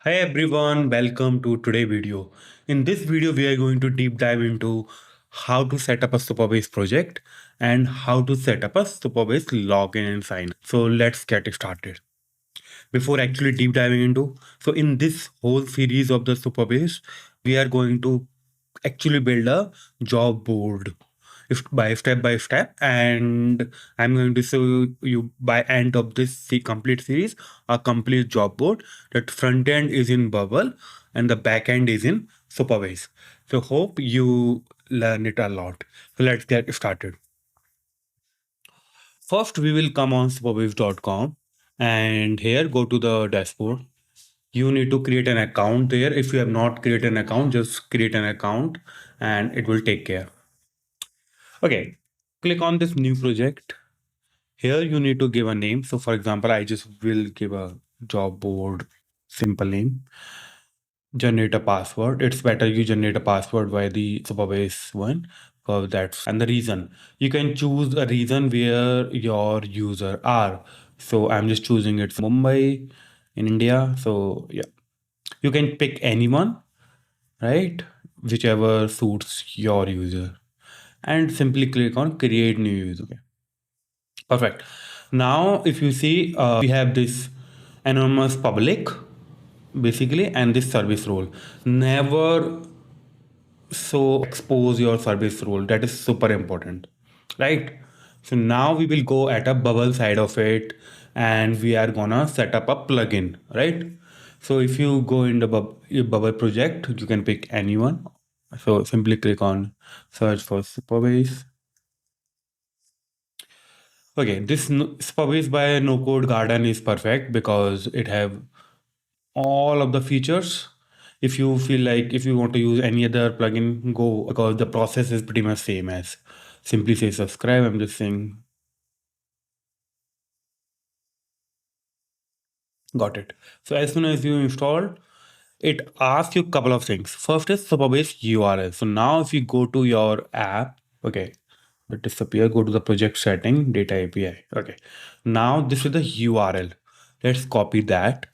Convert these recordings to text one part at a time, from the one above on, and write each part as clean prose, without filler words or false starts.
Hi everyone, welcome to today's video. In this video, we are going to deep dive into how to set up a Supabase project and how to set up a Supabase login and sign. So let's get started. Before actually deep diving into, so in this whole series of the Supabase, we are going to actually build a job board if by step, and I'm going to show you by end of this complete series a complete job board. That front end is in Bubble and the back end is in Superbase. So hope you learn it a lot. So let's get started. First we will come on superbase.com, and here go to the dashboard. You need to create an account there. If you have not created an account, just create an account and it will take care. Okay, click on this new project. Here you need to give a name. So for example, I just will give a job board simple name. Generate a password. It's better you generate a password by the Superbase one, because that's and the reason. You can choose a reason where your user are. So I'm just choosing it for Mumbai in India. So yeah, you can pick anyone, right? Whichever suits your user. And simply click on create new user. Perfect. Now, if you see, we have this anonymous public basically and this service role. Never so expose your service role. That is super important, right? So now we will go at a bubble side of it and we are gonna set up a plugin, right? So if you go in the your bubble project, you can pick anyone. So simply click on search for Superbase. Okay, this Supabase by NoCodeGarden is perfect because it have all of the features. If you feel like if you want to use any other plugin, go because the process is pretty much same as simply say subscribe. I'm just saying got it. So as soon as you install, it asks you a couple of things. First is Supabase URL. So now if you go to your app, okay, it disappear, go to the project setting, data API. Okay. Now this is the URL. Let's copy that.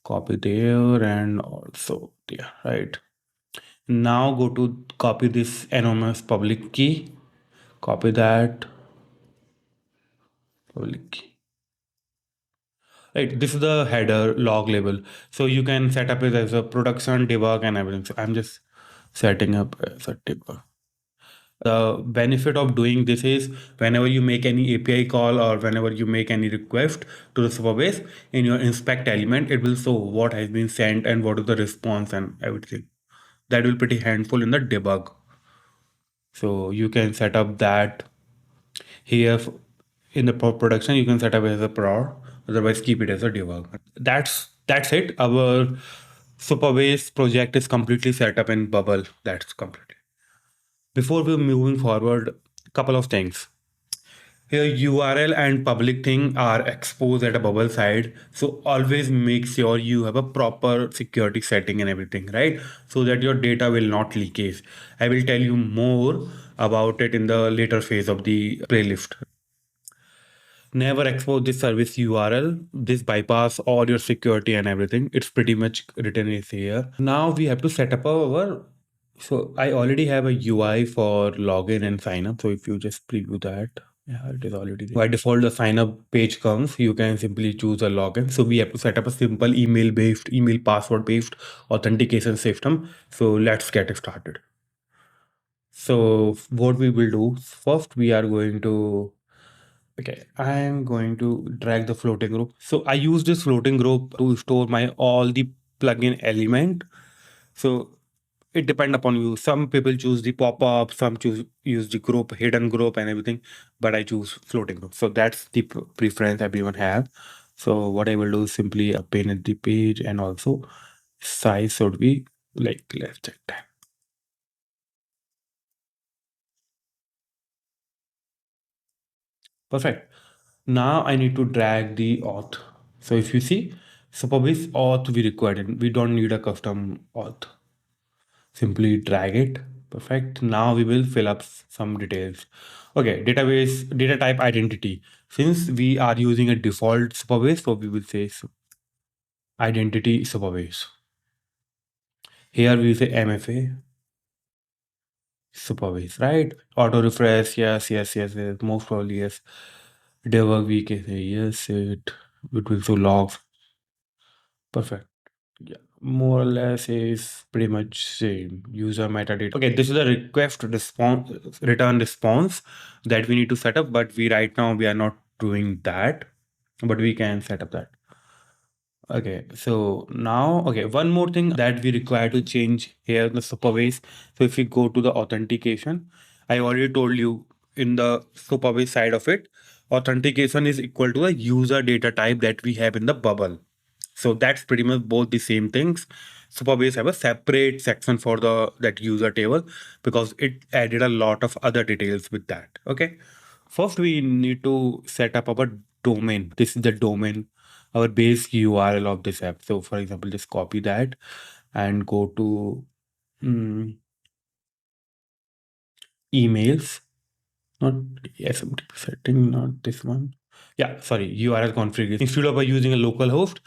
Copy there and also there, right? Now go to copy this anonymous public key. Copy that public key. Right, this is the header log label. So you can set up it as a production, debug, and everything. So I'm just setting up as a debug. The benefit of doing this is whenever you make any API call or whenever you make any request to the Supabase, in your inspect element, it will show what has been sent and what is the response and everything. That will pretty handful in the debug. So you can set up that here in the production. You can set up as a prod, otherwise keep it as a debug. That's it. Our Superbase project is completely set up in Bubble. That's completely. Before we're moving forward, a couple of things. Here URL and public thing are exposed at a Bubble side. So always make sure you have a proper security setting and everything, right? So that your data will not leakage. I will tell you more about it in the later phase of the playlist. Never expose this service URL. This bypass all your security and everything. It's pretty much written is here. Now we have to set up our. So I already have a UI for login and sign up. So if you just preview that, yeah, it is already there. By default, the sign up page comes. You can simply choose a login. So we have to set up a simple email password based authentication system. So let's get started. So what we will do first, we are going to okay, I'm going to drag the floating group. So I use this floating group to store my all the plugin element. So it depends upon you. Some people choose the pop-up, some choose use the group, hidden group and everything, but I choose floating group. So that's the preference everyone have. So what I will do is simply append the page and also size should be like less than 10. Perfect. Now I need to drag the auth. So if you see, Superbase auth we required, we don't need a custom auth. Simply drag it. Perfect. Now we will fill up some details. Okay, database, data type identity. Since we are using a default Superbase, so we will say identity Supabase. Here we say MFA Supabase, right? Auto refresh, yes, yes, yes, yes. Most probably yes. Debug we can say yes, it will show logs. Perfect. Yeah, more or less is pretty much same. User metadata. Okay, this is a request response return response that we need to set up, but we right now we are not doing that, but we can set up that. Okay, so now, okay, one more thing that we require to change here in the Supabase. So if we go to the authentication, I already told you in the Supabase side of it, authentication is equal to the user data type that we have in the bubble. So that's pretty much both the same things. Supabase have a separate section for the that user table because it added a lot of other details with that. Okay. First, we need to set up our domain. This is the domain, our base URL of this app. So, for example, just copy that and go to mm, emails, not SMTP setting, not this one. Yeah, sorry, URL configuration. Instead of using a local host,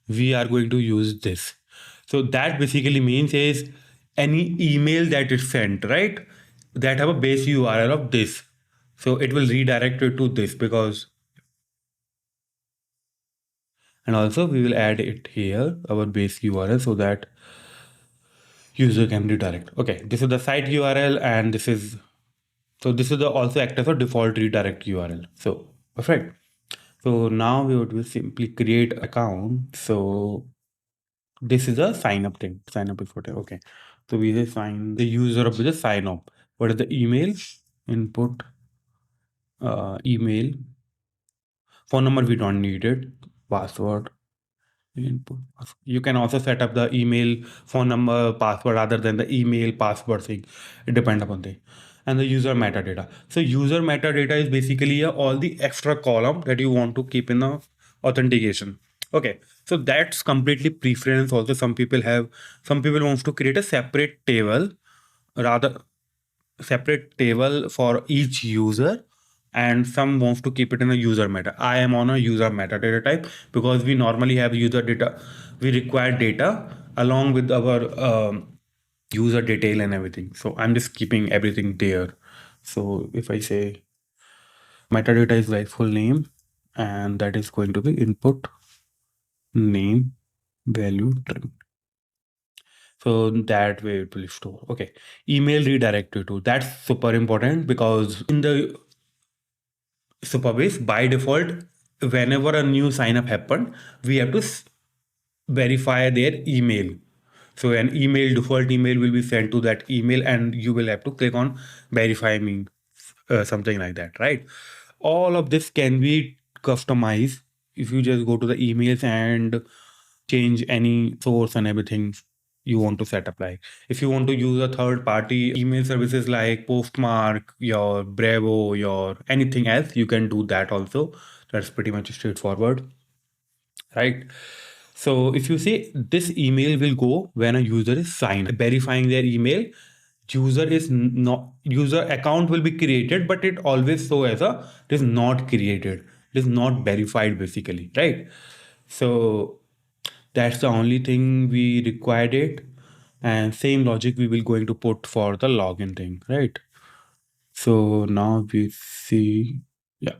we are going to use this. So that basically means is any email that is sent, right? That have a base URL of this. So it will redirect it to this because, and also we will add it here, our base URL, so that user can redirect. Okay, this is the site URL and this is, so this is the also act as a default redirect URL. So perfect. So now we would simply create account. So this is a sign up thing. Sign up is what, okay. So we say sign the user up with a sign up. What is the email? Input email. Phone number we don't need it. Password. Input. You can also set up the email, phone number, password rather than the email password thing. It depends upon the and the user metadata. So user metadata is basically all the extra column that you want to keep in the authentication. Okay, so that's completely preference. Also, some people wants to create a separate table, rather separate table for each user, and some wants to keep it in a user meta. I am on a user metadata type because we normally have user data. We require data along with our user detail and everything. So I'm just keeping everything there. So if I say metadata is like full name, and that is going to be input name value string. So that way it will store. Okay, email redirected to, that's super important because in the Supabase by default, whenever a new sign up happen, we have to verify their email. So an email, default email will be sent to that email, and you will have to click on verify me, something like that, right? All of this can be customized if you just go to the emails and change any source and everything you want to set up. Like if you want to use a third party email services like Postmark, your Bravo, your anything else, you can do that also. That's pretty much straightforward, right? So if you say this email will go when a user is signed, verifying their email, user is not, user account will be created, but it always show as a, it is not created, it is not verified basically, right? So that's the only thing we required it, and same logic we will going to put for the login thing, right? So now we see, yeah,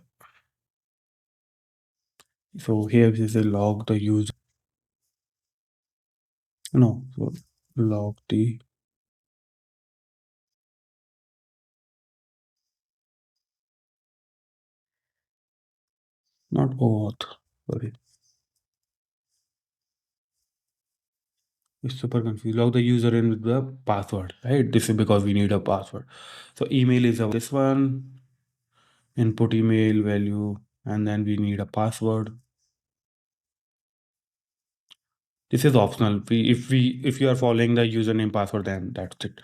so here is a log the user, no, so log the, not auth, sorry, it's super confused. Log the user in with the password, right? This is because we need a password. So email is this one, input email value, and then we need a password. This is optional. If you are following the username password, then that's it.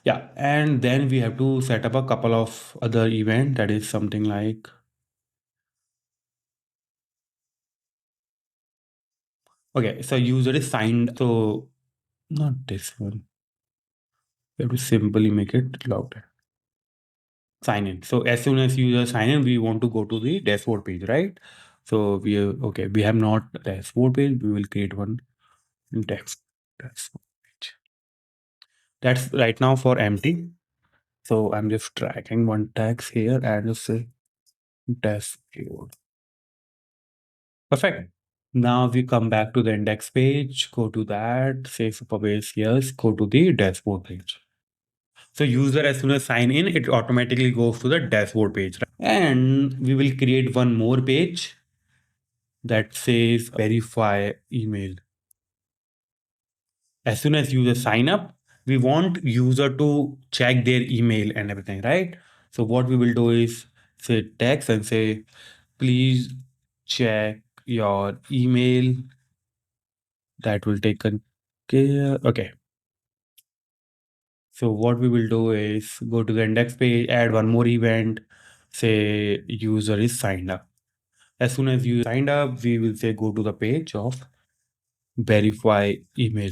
Yeah, and then we have to set up a couple of other event that is something like, okay, so user is signed. So not this one. We have to simply make it logged in. Sign in. So as soon as user sign in, we want to go to the dashboard page, right? So we have, okay, we have not dashboard page. We will create one. index. That's that's right now for empty. So I'm just dragging one text here and just say dashboard. Perfect. Now we come back to the index page, go to that, say Supabase, yes, go to the dashboard page. So user as soon as sign in, it automatically goes to the dashboard page. Right? And we will create one more page that says verify email. As soon as user sign up, we want user to check their email and everything, right? So what we will do is say text and say, please check your email. That will take care. Okay. So what we will do is go to the index page, add one more event, say user is signed up. As soon as you signed up, we will say go to the page of verify email.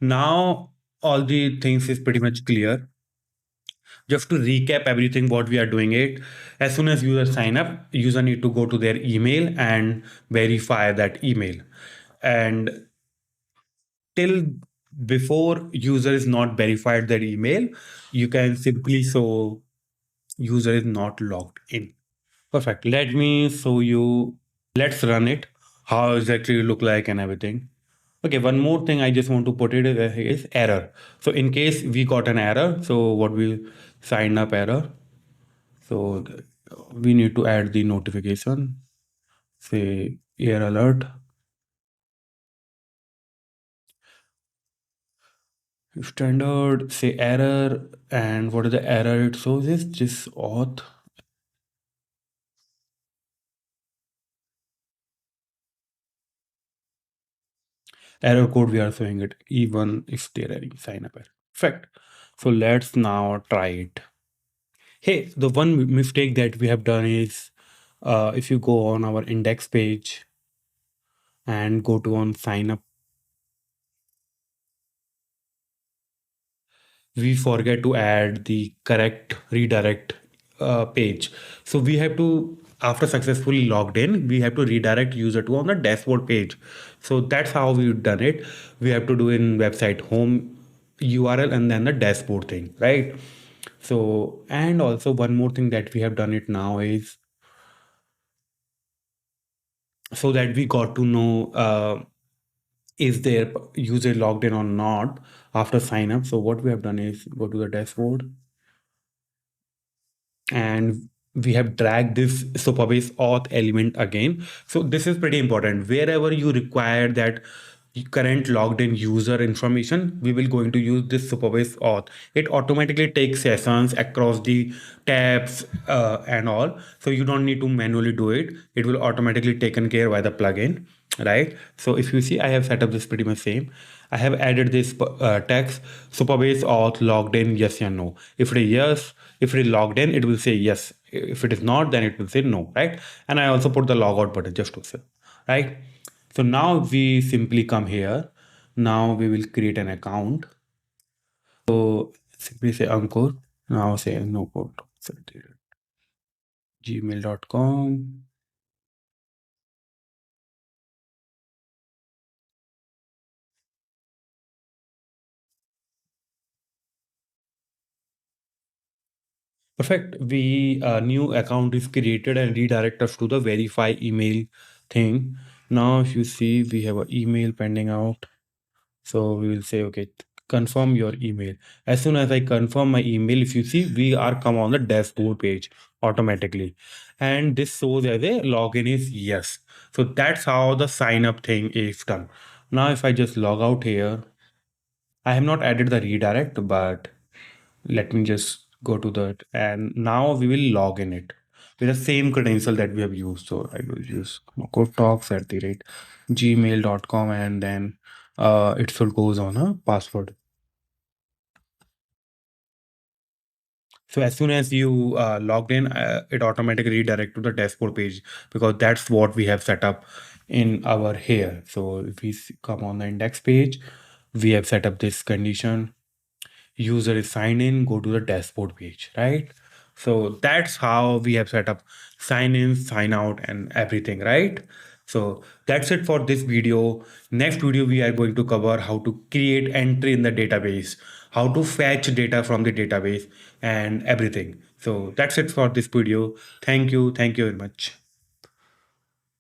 Now all the things is pretty much clear. Just to recap everything what we are doing it, as soon as user sign up, user need to go to their email and verify that email. And till before user is not verified their email, you can simply show user is not logged in. Perfect. Let me show you. Let's run it. How exactly it look like and everything. Okay, one more thing I just want to put it is error. So in case we got an error, so what we sign up error. So we need to add the notification. Say error alert. Standard say error, and what is the error it shows is this auth. Error code we are showing it even if there any sign up error. Perfect. So let's now try it. Hey, the one mistake that we have done is if you go on our index page and go to on sign up, we forget to add the correct redirect page. So we have to, after successfully logged in, we have to redirect user to on the dashboard page. So that's how we've done it. We have to do in website home URL and then the dashboard thing, right? So, and also one more thing that we have done it now is so that we got to know is their user logged in or not after sign up. So what we have done is go to the dashboard and we have dragged this Supabase auth element again. So this is pretty important. Wherever you require that current logged in user information, we will going to use this Supabase auth. It automatically takes sessions across the tabs and all. So you don't need to manually do it. It will automatically taken care by the plugin, right? So if you see, I have set up this pretty much same. I have added this text Supabase auth logged in, yes or no. If it is yes, if it is logged in, it will say yes. If it is not, then it will say no, right? And I also put the logout button just to say, right? So now we simply come here. Now we will create an account. So simply say Ankur. Now say NoCode gmail.com. Perfect. We new account is created and redirect us to the verify email thing. Now, if you see, we have an email pending out. So we will say, okay, confirm your email. As soon as I confirm my email, if you see, we are come on the dashboard page automatically. And this shows as a login is yes. So that's how the sign up thing is done. Now, if I just log out here, I have not added the redirect, but let me just go to that. And now we will log in it with the same credential that we have used. So I will use talks at the rate gmail.com and then it should goes on a password. So as soon as you logged in, it automatically redirect to the dashboard page because that's what we have set up in our here. So if we come on the index page, we have set up this condition. User is signed in, go to the dashboard page, right? So that's how we have set up sign in, sign out, and everything, right? So that's it for this video. Next video, we are going to cover how to create entry in the database, how to fetch data from the database and everything. So that's it for this video. Thank you. Thank you very much.